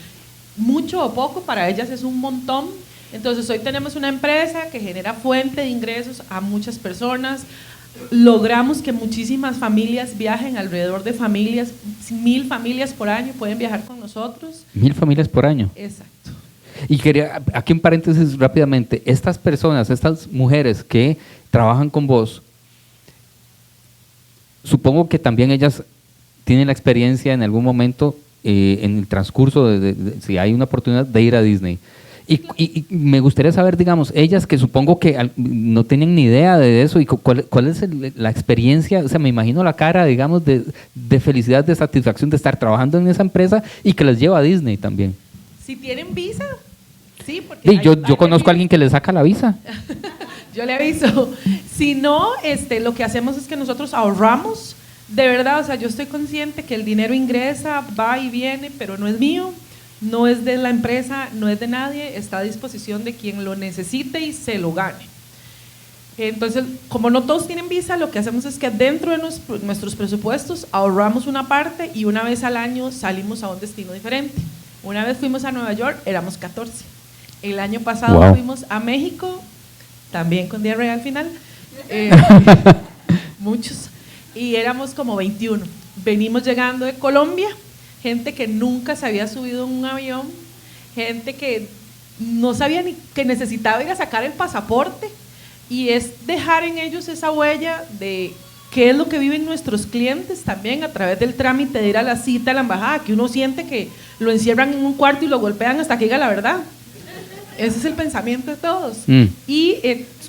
Mucho o poco, para ellas es un montón. Entonces hoy tenemos una empresa que genera fuente de ingresos a muchas personas. Logramos que muchísimas familias viajen, alrededor de familias, 1,000 familias por año pueden viajar con nosotros. 1,000 familias por año. Exacto. Y quería, aquí en paréntesis rápidamente, estas personas, estas mujeres que trabajan con vos, supongo que también ellas tienen la experiencia en algún momento, en el transcurso, si hay una oportunidad, de ir a Disney. Y me gustaría saber, digamos, ellas que supongo que no tienen ni idea de eso, y cuál es la experiencia, o sea, me imagino la cara, digamos, de felicidad, de satisfacción de estar trabajando en esa empresa y que les lleva a Disney también. Si tienen visa, sí, porque Sí, yo conozco a alguien que le saca la visa. Yo le aviso. Si no, lo que hacemos es que nosotros ahorramos, de verdad, o sea, yo estoy consciente que el dinero ingresa, va y viene, pero no es mío. No es de la empresa, no es de nadie, está a disposición de quien lo necesite y se lo gane. Entonces, como no todos tienen visa, lo que hacemos es que dentro de nuestros presupuestos ahorramos una parte y una vez al año salimos a un destino diferente. Una vez fuimos a Nueva York, éramos 14. El año pasado fuimos a México, también con diarrea al final, muchos, y éramos como 21. Venimos llegando de Colombia, gente que nunca se había subido en un avión, gente que no sabía ni que necesitaba ir a sacar el pasaporte, y es dejar en ellos esa huella de qué es lo que viven nuestros clientes también a través del trámite de ir a la cita a la embajada, que uno siente que lo encierran en un cuarto y lo golpean hasta que diga la verdad. Ese es el pensamiento de todos. Y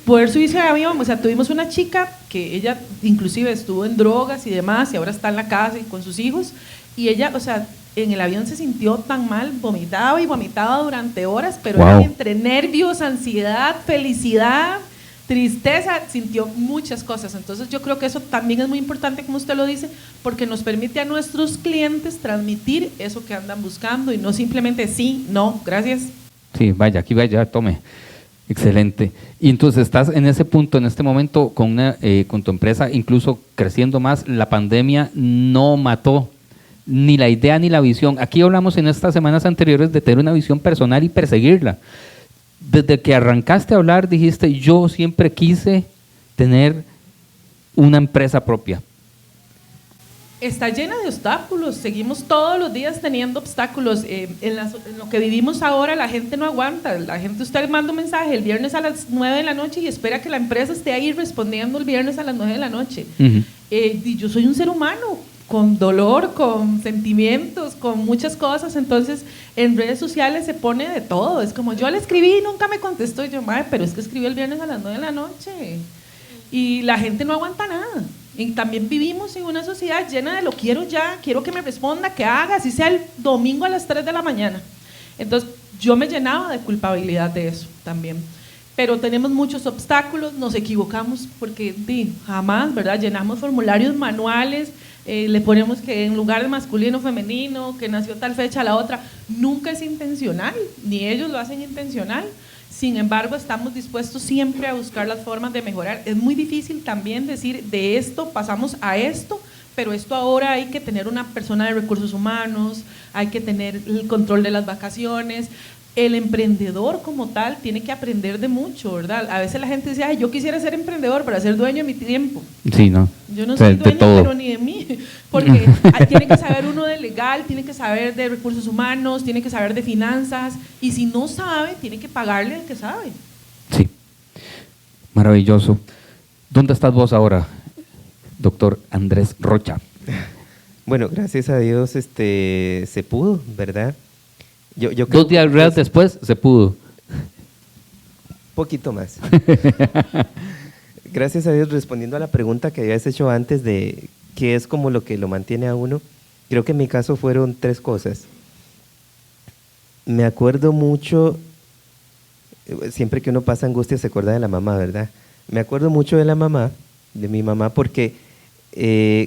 poder subirse al avión, o sea, tuvimos una chica que ella inclusive estuvo en drogas y demás, y ahora está en la casa y con sus hijos, y ella, o sea, en el avión se sintió tan mal, vomitaba y vomitaba durante horas, pero ella, entre nervios, ansiedad, felicidad, tristeza, sintió muchas cosas. Entonces yo creo que eso también es muy importante, como usted lo dice, porque nos permite a nuestros clientes transmitir eso que andan buscando y no simplemente sí, no, gracias. Sí, vaya, aquí vaya, tome. Excelente. Y entonces estás en ese punto, en este momento, con tu empresa, incluso creciendo más. La pandemia no mató ni la idea ni la visión. Aquí hablamos en estas semanas anteriores de tener una visión personal y perseguirla. Desde que arrancaste a hablar, dijiste, yo siempre quise tener una empresa propia. Está llena de obstáculos, seguimos todos los días teniendo obstáculos. En lo que vivimos ahora, la gente no aguanta. La gente, usted manda un mensaje el viernes a las 9 de la noche y espera que la empresa esté ahí respondiendo el viernes a las 9 de la noche. Y yo soy un ser humano con dolor, con sentimientos, con muchas cosas. Entonces en redes sociales se pone de todo. Es como, yo le escribí y nunca me contestó. Y yo, madre, pero es que escribí el viernes a las 9 de la noche. Y la gente no aguanta nada. Y también vivimos en una sociedad llena de lo quiero ya, quiero que me responda, que haga, así sea el domingo a las 3 de la mañana. Entonces yo me llenaba de culpabilidad de eso también. Pero tenemos muchos obstáculos, nos equivocamos porque jamás, ¿verdad? Llenamos formularios manuales, le ponemos que en lugar de masculino, femenino, que nació tal fecha, la otra. Nunca es intencional, ni ellos lo hacen intencional. Sin embargo, estamos dispuestos siempre a buscar las formas de mejorar. Es muy difícil también decir, de esto pasamos a esto, pero esto ahora hay que tener una persona de recursos humanos, hay que tener el control de las vacaciones. El emprendedor como tal tiene que aprender de mucho, ¿verdad? A veces la gente dice, ay, yo quisiera ser emprendedor para ser dueño de mi tiempo. Sí, ¿no? Yo no soy dueño, pero ni de mí, porque tiene que saber uno de legal, tiene que saber de recursos humanos, tiene que saber de finanzas, y si no sabe, tiene que pagarle al que sabe. Sí, maravilloso. ¿Dónde estás vos ahora, doctor Andrés Rocha? Bueno, gracias a Dios se pudo, ¿verdad? Yo 2 días después se pudo. Poquito más. Gracias a Dios, respondiendo a la pregunta que habías hecho antes de qué es como lo que lo mantiene a uno, creo que en mi caso fueron 3 cosas. Me acuerdo mucho, siempre que uno pasa angustia se acuerda de la mamá, ¿verdad? Me acuerdo mucho de la mamá de mi mamá, porque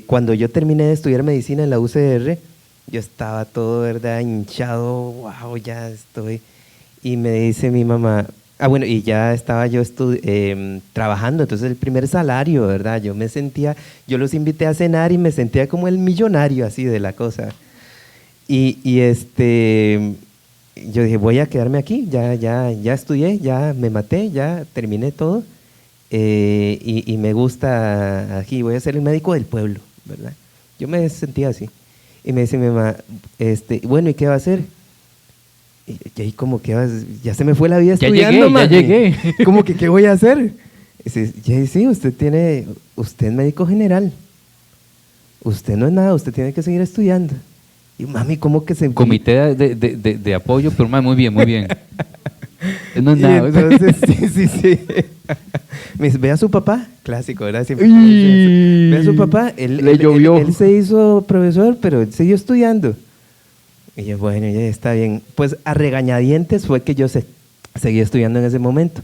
cuando yo terminé de estudiar medicina en la UCR, yo estaba todo, ¿verdad?, hinchado, wow, ya estoy. Y me dice mi mamá, bueno, y ya estaba yo trabajando, entonces el primer salario, ¿verdad? Yo los invité a cenar y me sentía como el millonario así de la cosa. Y yo dije, voy a quedarme aquí, ya estudié, ya me maté, ya terminé todo. Y me gusta aquí, voy a ser el médico del pueblo, ¿verdad? Yo me sentía así. Y me dice mi mamá, bueno, ¿y qué va a hacer? Y ahí como que ya se me fue la vida estudiando, ya llegué. Como que, ¿qué voy a hacer? Y dice, sí, usted es médico general. Usted no es nada, usted tiene que seguir estudiando. Y mami, ¿cómo que se...? Comité de apoyo, pero muy bien, muy bien. No es Y nada. entonces, sí. Me dice, ve a su papá, clásico, ¿verdad? Siempre ve a su papá, Le llovió. él se hizo profesor, pero él siguió estudiando. Y yo, bueno, ya está bien. Pues a regañadientes fue que yo seguí estudiando en ese momento.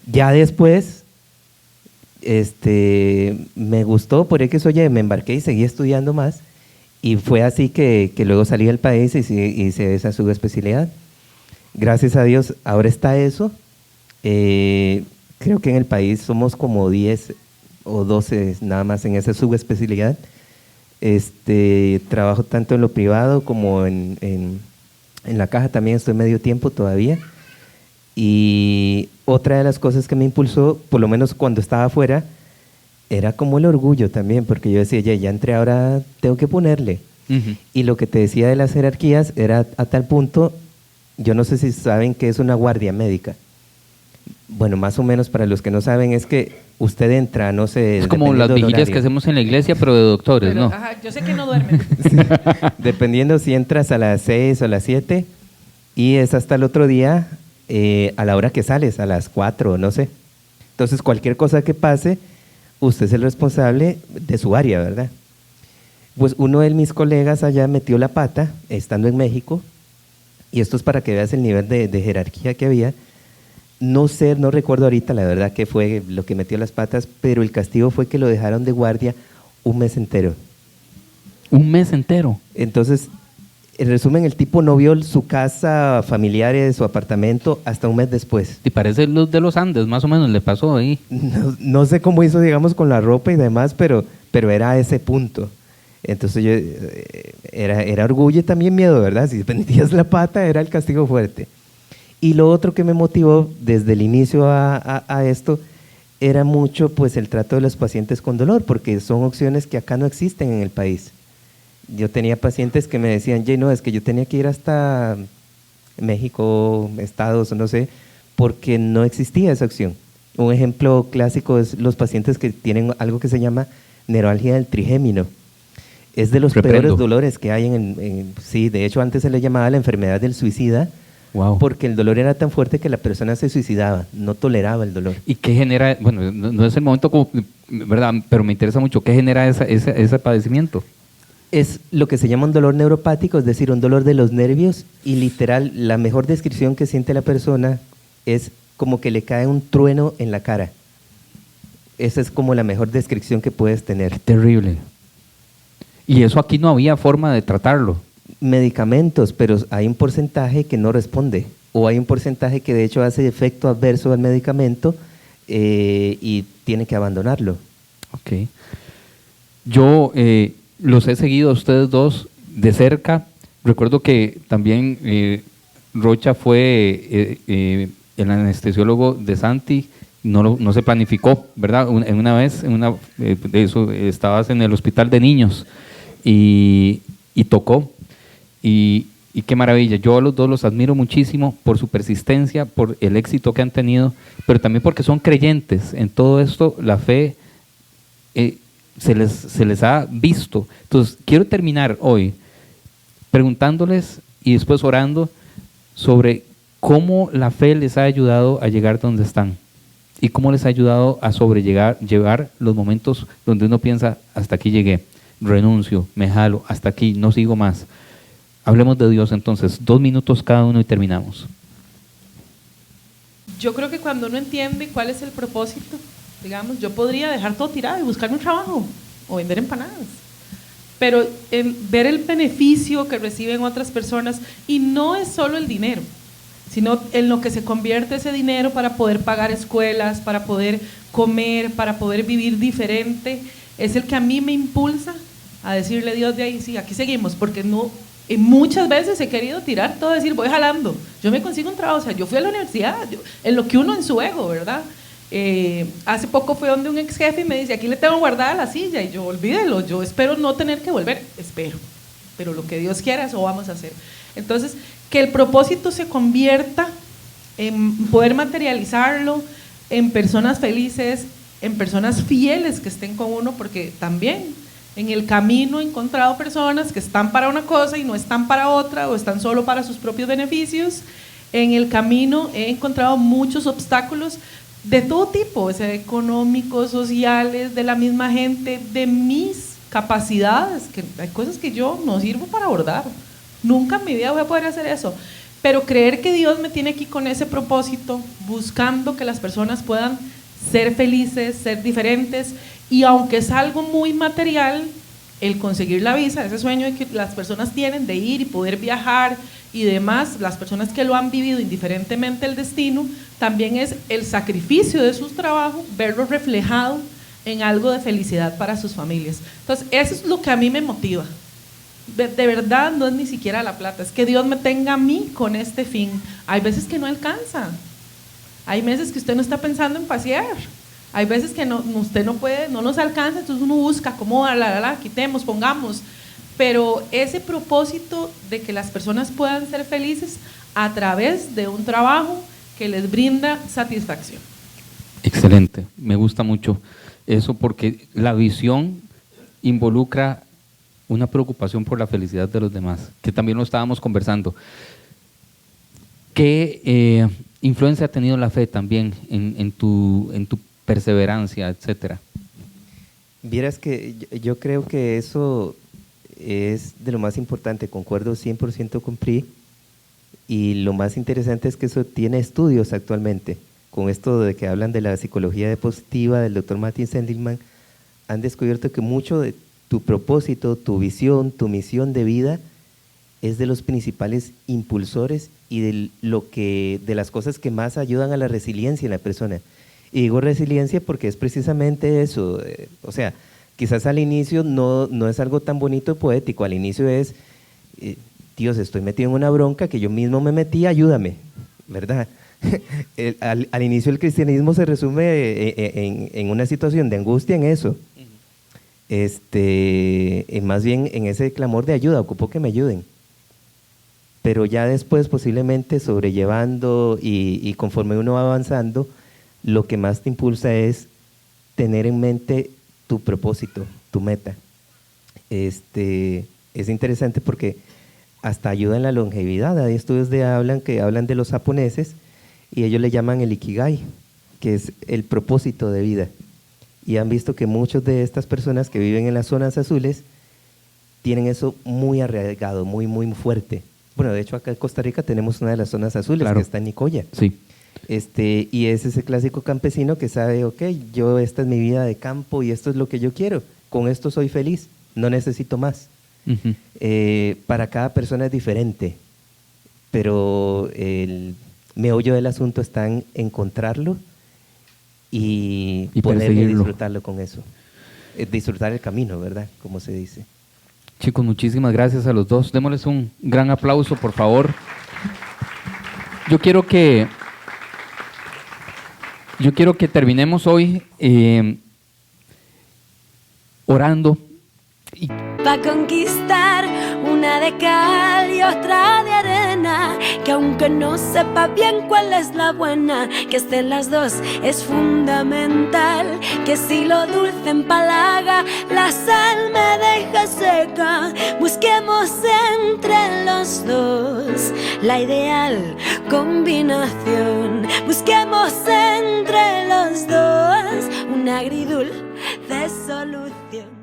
Ya después, me gustó, por eso me embarqué y seguí estudiando más. Y fue así que luego salí del país y hice esa subespecialidad. Gracias a Dios, ahora está eso. Creo que en el país somos como 10 o 12 nada más en esa subespecialidad. Trabajo tanto en lo privado como en la caja, también estoy medio tiempo todavía. Y otra de las cosas que me impulsó, por lo menos cuando estaba afuera, era como el orgullo también, porque yo decía, ya entré, ahora tengo que ponerle. Uh-huh. Y lo que te decía de las jerarquías era a tal punto, yo no sé si saben qué es una guardia médica. Bueno, más o menos para los que no saben es que usted entra, no sé... Es como las vigilias que hacemos en la iglesia, pero de doctores, Pero, ¿no? Ajá, yo sé que no duermen. Sí, dependiendo si entras a las 6 o a las 7 y es hasta el otro día a la hora que sales, a las 4, no sé. Entonces, cualquier cosa que pase, usted es el responsable de su área, ¿verdad? Pues uno de mis colegas allá metió la pata, estando en México, y esto es para que veas el nivel de jerarquía que había. No recuerdo ahorita la verdad qué fue lo que metió las patas, pero el castigo fue que lo dejaron de guardia un mes entero. Un mes entero. Entonces, en resumen, el tipo no vio su casa, familiares, su apartamento hasta un mes después. Y parece luz de los Andes, más o menos le pasó ahí. No sé cómo hizo, digamos, con la ropa y demás, pero era a ese punto. Entonces yo, era orgullo y también miedo, ¿verdad? Si metías la pata era el castigo fuerte. Y lo otro que me motivó desde el inicio a esto era mucho pues el trato de los pacientes con dolor, porque son opciones que acá no existen en el país. Yo tenía pacientes que me decían, no, es que yo tenía que ir hasta México, Estados, no sé, porque no existía esa opción. Un ejemplo clásico es los pacientes que tienen algo que se llama neuralgia del trigémino. Es de los peores dolores que hay sí, de hecho antes se le llamaba la enfermedad del suicida. Wow. Porque el dolor era tan fuerte que la persona se suicidaba, no toleraba el dolor. ¿Y qué genera? Bueno, no es el momento como, ¿verdad? Pero me interesa mucho, ¿qué genera ese padecimiento? Es lo que se llama un dolor neuropático, es decir, un dolor de los nervios, y literal, la mejor descripción que siente la persona es como que le cae un trueno en la cara. Esa es como la mejor descripción que puedes tener. Qué terrible. Y eso aquí no había forma de tratarlo. Medicamentos, pero hay un porcentaje que no responde, o hay un porcentaje que de hecho hace efecto adverso al medicamento y tiene que abandonarlo. Ok. Yo los he seguido a ustedes dos de cerca. Recuerdo que también Rocha fue el anestesiólogo de Santi. No se planificó, ¿verdad? Una vez, estabas en el hospital de niños y tocó. Y qué maravilla, yo a los dos los admiro muchísimo por su persistencia, por el éxito que han tenido, pero también porque son creyentes en todo esto, la fe se les ha visto. Entonces, quiero terminar hoy preguntándoles y después orando sobre cómo la fe les ha ayudado a llegar donde están y cómo les ha ayudado a llevar los momentos donde uno piensa, hasta aquí llegué, renuncio, me jalo, hasta aquí, no sigo más. Hablemos de Dios entonces, 2 minutos cada uno y terminamos. Yo creo que cuando uno entiende cuál es el propósito digamos, yo podría dejar todo tirado y buscarme un trabajo o vender empanadas. Pero ver el beneficio que reciben otras personas, y no es solo el dinero, sino en lo que se convierte ese dinero para poder pagar escuelas, para poder comer, para poder vivir diferente, es el que a mí me impulsa a decirle a Dios de ahí, sí, aquí seguimos, porque no, muchas veces he querido tirar todo, decir, voy jalando, yo me consigo un trabajo, o sea, yo fui a la universidad, en lo que uno en su ego, ¿verdad? Hace poco fui donde un ex jefe y me dice, aquí le tengo guardada la silla, y yo, olvídelo, yo espero no tener que volver, espero, pero lo que Dios quiera, eso vamos a hacer. Entonces, que el propósito se convierta en poder materializarlo en personas felices, en personas fieles que estén con uno, porque también en el camino he encontrado personas que están para una cosa y no están para otra, o están solo para sus propios beneficios. En el camino he encontrado muchos obstáculos de todo tipo, o sea, económicos, sociales, de la misma gente, de mis capacidades, que hay cosas que yo no sirvo para bordar, nunca en mi vida voy a poder hacer eso, pero creer que Dios me tiene aquí con ese propósito, buscando que las personas puedan ser felices, ser diferentes, y aunque es algo muy material, el conseguir la visa, ese sueño que las personas tienen de ir y poder viajar y demás, las personas que lo han vivido indiferentemente el destino, también es el sacrificio de sus trabajos, verlo reflejado en algo de felicidad para sus familias. Entonces, eso es lo que a mí me motiva. De verdad, no es ni siquiera la plata, es que Dios me tenga a mí con este fin. Hay veces que no alcanza, hay meses que usted no está pensando en pasear, hay veces que no, usted no puede, no nos alcanza, entonces uno busca cómo, quitemos, pongamos, pero ese propósito de que las personas puedan ser felices a través de un trabajo que les brinda satisfacción. Excelente, me gusta mucho eso porque la visión involucra una preocupación por la felicidad de los demás, que también lo estábamos conversando. ¿Qué influencia ha tenido la fe también en tu perseverancia, etcétera? Vieras que yo creo que eso es de lo más importante, concuerdo 100% con Pri, y lo más interesante es que eso tiene estudios actualmente, con esto de que hablan de la psicología positiva del Dr. Martin Seligman, han descubierto que mucho de tu propósito, tu visión, tu misión de vida es de los principales impulsores y de las cosas que más ayudan a la resiliencia en la persona. Y digo resiliencia porque es precisamente eso, o sea, quizás al inicio no es algo tan bonito y poético, al inicio es, Dios, estoy metido en una bronca que yo mismo me metí, ayúdame, ¿verdad? Al inicio el cristianismo se resume en una situación de angustia en eso, más bien en ese clamor de ayuda, ocupo que me ayuden. Pero ya después posiblemente sobrellevando y conforme uno va avanzando, lo que más te impulsa es tener en mente tu propósito, tu meta. Es interesante porque hasta ayuda en la longevidad. Hay estudios que hablan de los japoneses y ellos le llaman el ikigai, que es el propósito de vida. Y han visto que muchas de estas personas que viven en las zonas azules tienen eso muy arraigado, muy, muy fuerte. Bueno, de hecho acá en Costa Rica tenemos una de las zonas azules, claro, que está en Nicoya. Sí. Y es ese clásico campesino que sabe, ok, esta es mi vida de campo y esto es lo que yo quiero, con esto soy feliz, no necesito más. Uh-huh. Para cada persona es diferente, pero el meollo del asunto está en encontrarlo y poder disfrutarlo con eso. Disfrutar el camino, ¿verdad? Como se dice. Chicos, muchísimas gracias a los dos. Démosles un gran aplauso, por favor. Yo quiero que terminemos hoy orando. Pa' conquistar una de cal y otra de arena, que aunque no sepa bien cuál es la buena, que estén las dos es fundamental. Que si lo dulce empalaga, la sal me deja seca. Busquemos entre los dos la ideal combinación. Busquemos entre los dos una agridulce solución.